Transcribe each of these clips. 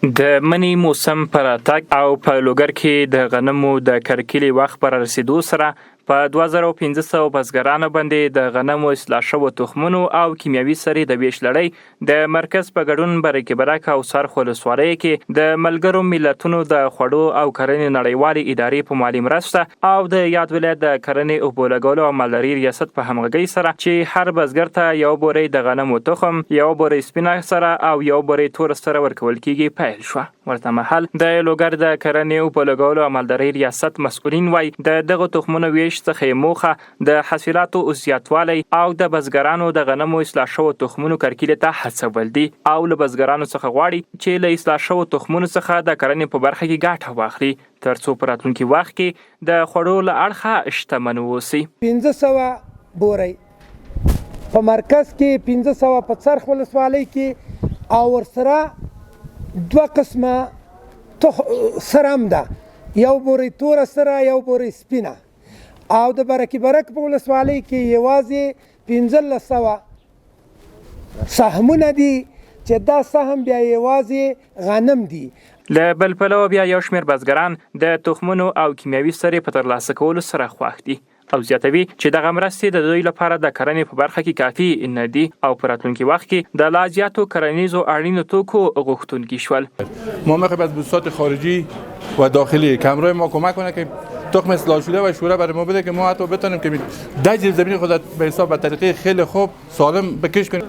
د منی موسم پر راتګ او په لوګر کې د غنمو د کرکیلي وخت پر رسیدو سره په 2500 بزګرانو باندې د غنمو اصلاح شوو تخمونو او کیمیاوي سرې د ویش لړۍ د مرکز په ګډون برکې برک او سرخ ولسوالۍ کې د ملګرو ملتونو د خوړو او کرنې نړیوالې ادارې په مالي مرسته او د یاد ولایت د کرنې او بولګولو او مالداري ریاست په همغږۍ سره چې هر بزګر ته یو بوري د غنمو تخم، یو بوري سپینه سره او یو بوري تور سره ورکول کیږي پیل شو. ورته مهال د لوګر د کرنې او بولګولو او مالداري ریاست مسؤلین وایي د دغه تخمونو ویش څخه موخه د حاصلاتو زیاتوالی او د بزګرانو د غنمو اصلاح شوو تخمونو کرکیلې ته هڅول دي او له بزګرانو څخه غواړي چې له اصلاح شوو تخمونو څخه د کرنې په برخه کې ګټه واخلي ترڅو په راتلونکي وخت کې د خوړو له اړخه شتمن واوسي. 1500 بوري په مرکز کې 1500 په څرخ ولسوالۍ کې او ورسره دوه قسمه سرم ده، یو بوري تور سره یو بوري سپینه او د برکې برک په ولسوالۍ کې یوازې 1500 سهمونه دي چې دا سهم بیا یوازې غنم دي. له بل پلوه بیا یو شمېر بزګران د تخمونو او کیمیاوي سرې په ترلاسه کولو سره خوښ دي او زیاتوي چې دغه مرستې د دوی لپاره د کرنې په برخه کې کافي نه دي او په راتلونکي وخت کې د لا زیاتو کرنیزو اړینو توکو غوښتونکي شول. ما میخوایم از بساط خارجی و داخلی که همراه ما کمک کنه که تخم اصلاح شده و شوره برای ما بده که ما حتی بتونیم که 10 جریب زمین خود به حساب به طریقه خیلی خوب سالم بکش کنیم.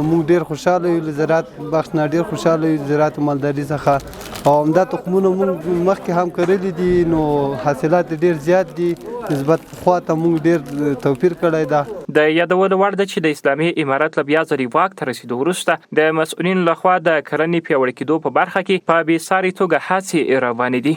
مو ډیر خوشاله یو زراعت بخش نه ډیر خوشاله یو زراعت مالداري څخه او همدا تخمونه مونږ مخکې هم کړلي دي نو حاصلات ډیر زیات دي نسبت خو ته مونږ ډیر توفیر کړی ده. د یادولو وړ ده چې د اسلامي امارت له بیا ځلې واک ته رسیدو وروسته د مسؤلینو لخوا د کرنې پیاوړي کېدو په برخه کې په بېساري توګه هڅې روانې دي.